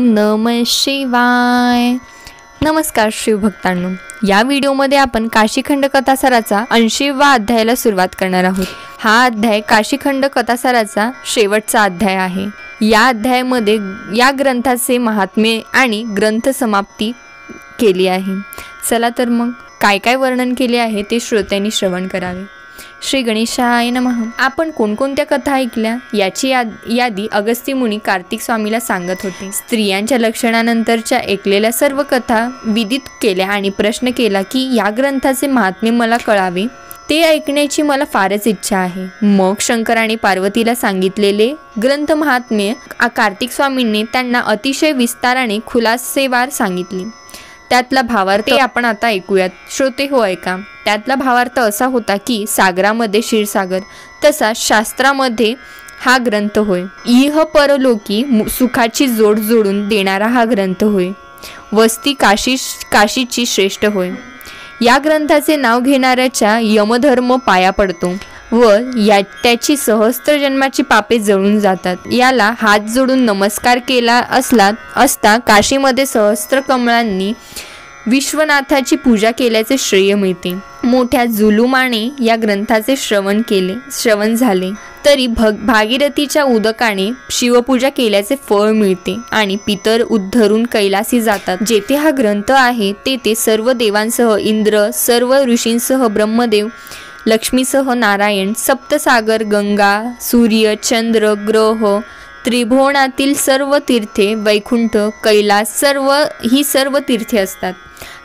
नमः शिवाय। नमस्कार शिवभक्तांनो, या व्हिडिओमध्ये आपण काशीखंड कथासाराचा 80वा अध्यायाला सुरुवात करणार आहोत। हा अध्याय काशीखंड कथासाराचा शेवटचा अध्याय आहे। या अध्यायामध्ये या ग्रंथाचे महात्म्य आणि ग्रंथ समाप्ती केली आहे। चला तर मग काय काय वर्णन केले आहे ते श्रोत्यांनी श्रवण करावे। श्री गणेशाय नमः। आपण कोणकोणत्या कथा ऐकल्या याची यादी अगस्त्य मुनी कार्तिक स्वामीला सांगत होते। स्त्रियांच्या लक्षणानंतरच्या ऐकलेल्या सर्व कथा विदित केल्या आणि प्रश्न केला की या ग्रंथाचे महात्म्य मला कळावे, ते ऐकण्याची मला फारच इच्छा आहे। मग शंकराने पार्वतीला सांगितलेले ग्रंथ महात्म्य कार्तिक स्वामींनी त्यांना अतिशय विस्ताराने खुलासेवार सांगितले। त्यातला भावार्थ आपण आता ऐकूयात। श्रोते हो ऐका। त्यातला भावार्थ असा होता की सागरामध्ये क्षीरसागर, तसा शास्त्रामध्ये हा ग्रंथ होय। इह परलोकी सुखाची जोड जोडून देणारा हा ग्रंथ होय। वस्ती काशीची श्रेष्ठ होय। या ग्रंथाचे नाव घेणाऱ्याच्या यमधर्म पाया पडतो व त्याची सहस्त्र जन्माची पापे जळून जातात। याला हात जोडून नमस्कार केला असता काशीमध्ये सहस्त्र कमळांनी विश्वनाथाची पूजा केल्याचे श्रेय मिळते। मोठ्या जुलुमाने या ग्रंथाचे श्रवण झाले तरी भागीरथीच्या उदकाने शिवपूजा केल्याचे फळ मिळते आणि पितर उद्धरून कैलासी जातात। जेथे हा ग्रंथ आहे तेथे सर्व देवांसह इंद्र, सर्व ऋषींसह ब्रह्मदेव, लक्ष्मीसह नारायण, सप्तसागर, गंगा, सूर्य, चंद्र, ग्रह, त्रिभुवनातील सर्व तीर्थे, वैकुंठ, कैलास ही सर्व तीर्थे असतात।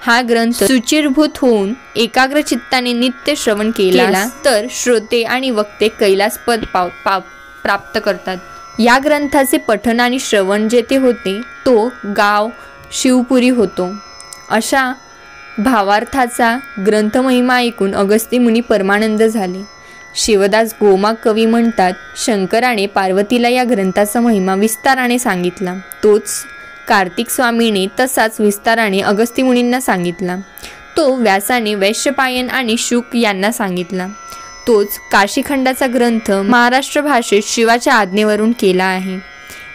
हा ग्रंथ सुचिरभूत होऊन एकाग्र चित्ताने नित्य श्रवण केला तर श्रोते आणि वक्ते कैलास पद प्राप्त करतात। या ग्रंथाचे पठन आणि श्रवण जेथे होते तो गाव शिवपुरी होतो। अशा भावार्थाचा ग्रंथ महिमा ऐकून अगस्त्य मुनी परमानंद झाले। शिवदास गोमा कवी म्हणतात, शंकराने पार्वतीला या ग्रंथाचा महिमा विस्ताराने सांगितला। तोच कार्तिक स्वामीने तसाच विस्ताराने अगस्त्य मुनींना सांगितला। तो व्यासाने वैशंपायन आणि शुक यांना सांगितला। तोच काशीखंडाचा ग्रंथ महाराष्ट्र भाषेत शिवाच्या आज्ञेवरून केला आहे।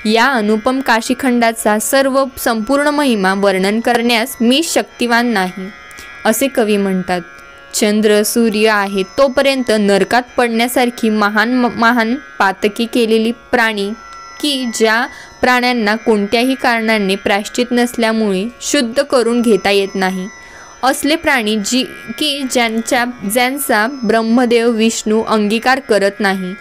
या अनुपम काशीखंडाचा संपूर्ण महिमा वर्णन करण्यास मी शक्तिवान नाही, असे कवी म्हणतात। चंद्र सूर्य आहे तोपर्यंत नरकात पडण्यासारखी महान पातकी केलेली प्राणी की ज्या प्राण्यांना कोणत्याही कारणाने प्रायश्चित नसल्यामुळे शुद्ध करून घेता येत नाही, असले प्राणी ज्यांचा ब्रह्मदेव विष्णू अंगीकार करत नाही,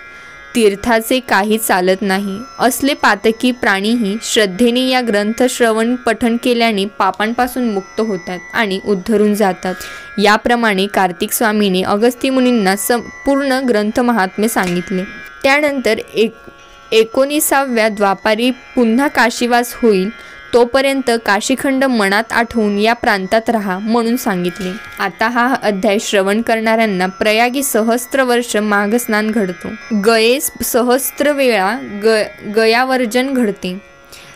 तीर्थाचे काही चालत नाही, असले पातकी प्राणीही श्रद्धेने या ग्रंथ श्रवण पठन केल्याने पापांपासून मुक्त होतात आणि उद्धरून जातात। याप्रमाणे कार्तिक स्वामीने अगस्त्य मुनींना संपूर्ण ग्रंथ महात्म्य सांगितले। त्यानंतर 19व्या द्वापारी पुन्हा काशीवास होईल तोपर्यंत काशीखंड मनात आठवून या प्रांतात राहा म्हणून सांगितले। आता हा अध्याय श्रवण करणाऱ्यांना प्रयागी सहस्त्र वर्ष माघस्नान घडतो, गयेस सहस्त्र वेळा गयावर्जन घडते,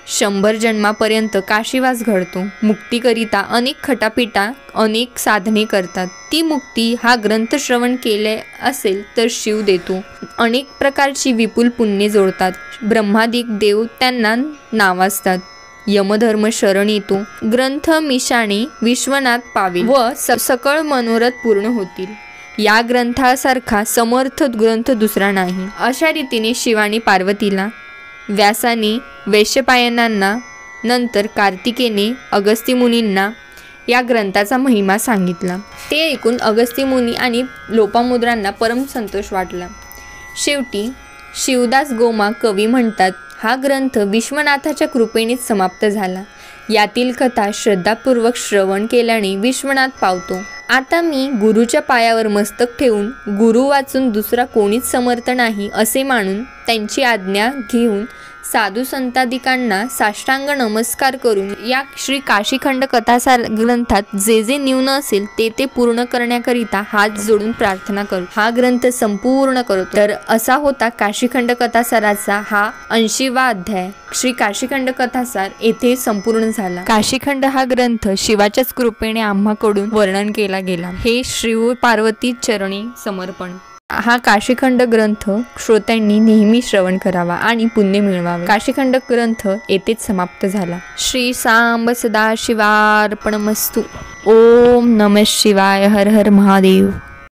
100 जन्मापर्यंत काशीवास घडतो। मुक्तीकरिता अनेक खटापिटा अनेक साधने करतात। ती मुक्ती हा ग्रंथ श्रवण केले असेल तर शिव देतो। अनेक प्रकारची विपुल पुण्ये जोडतात। ब्रह्मादिक देव त्यांना नावाजतात। यमधर्म शरण येतो। ग्रंथ मिशाने विश्वनाथ पावे व सकळ मनोरथ पूर्ण होतील। या ग्रंथासारखा समर्थ ग्रंथ दुसरा नाही। अशा रीतीने शिवाने पार्वतीला, व्यासाने वैशंपायनांना, नंतर कार्तिकेने अगस्त्य मुनींना या ग्रंथाचा महिमा सांगितला। ते ऐकून अगस्त्य मुनी आणि लोपामुद्रांना परम संतोष वाटला। शेवटी शिवदास गोमा कवी म्हणतात, हा ग्रंथ विश्वनाथाच्या कृपेनेच समाप्त झाला। यातील कथा श्रद्धापूर्वक श्रवण केल्याने विश्वनाथ पावतो। आता मी गुरुच्या पायावर मस्तक ठेवून गुरु वाचून दुसरा कोणीच समर्थ नाही असे मानून त्यांची आज्ञा घेऊन साधू संतादिकांना साष्टांग नमस्कार करून या श्री काशीखंड कथासार ग्रंथात जे न्यून असेल ते पूर्ण करण्याकरिता हात जोडून प्रार्थना करू हा ग्रंथ संपूर्ण करतो। तर असा होता काशीखंड कथासाराचा हा 80वा अध्याय। श्री काशीखंड कथासार येथे संपूर्ण झाला। काशीखंड हा ग्रंथ शिवाच्याच कृपेने आम्हाकडून वर्णन केला गेला। हे शिव पार्वती चरणी समर्पण। हा काशीखंड ग्रंथ श्रोत्यांनी नेहमी श्रवण करावा आणि पुण्य मिळवावे. काशीखंड ग्रंथ येथेच समाप्त झाला. श्री सांब सदाशिवार्पणमस्तु. ओम नमः शिवाय. हर हर महादेव.